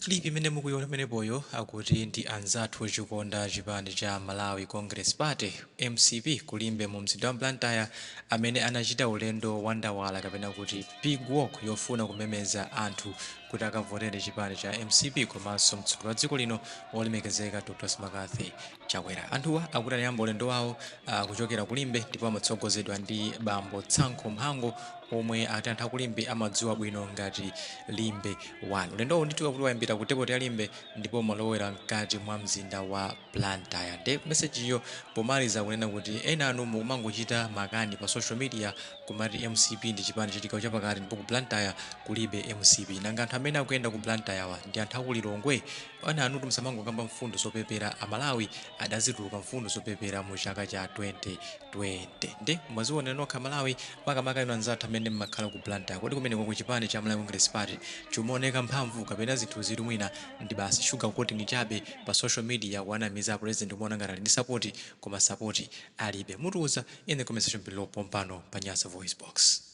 Clip imene mukuiona pamenepoyo akuti ndi anzathu ochikonda chipani cha Malawi Congress Party MCP ku Limbe mu mzinda wa Blantyre amene anachita ulendo wandawala kapena kuti big walk yofuna kumemeza anthu kuti akavotere chipani cha MCP komanso mtsogoleri wa dziko lino olemekezeka Dr. Smakathe Chakwera. Anthuwa akuti anayamba ulendo wawo kuchokera ku Limbe ndipo amatsogozedwa ndi bambo Tsankho Mhango omwe ati anthu aku Limbe amadziwa bwino ngati Limbe 1. Ulendowu ndithu akuti wayambira ku ndipo ya Limbe ndipo malowera mkati mwa mzinda wa Blantyre. Ndi mesejiyo pomaliza kunena kuti ena anu mukumangochita makani pa social media kumati MCP ndi chipani chigawo chapakati ndipo ku Blantyre kulibe MCP. Nanga anthu amene akuyenda ku Blantyre ndi anthu aku Lilongwe. Ana anu musamangokamba mfundo zopepera Amalawi adazituluka mfundo zopepera mu chaka cha 2020. Ndi mwaziona nokha Malawi makamaka ino anzathu amene mmakhala ku Blantyre kodi kumeneko ku chipani cha Malawi Congress Party chimaoneka mphamvu kapena zinthu zili mwina ndi basi sugar coating chabe pa social media kuanamiza president umaona ngati ndi support koma support alibe. Mutuuza in the comment section below pompano pa Nyasa VoiceBox.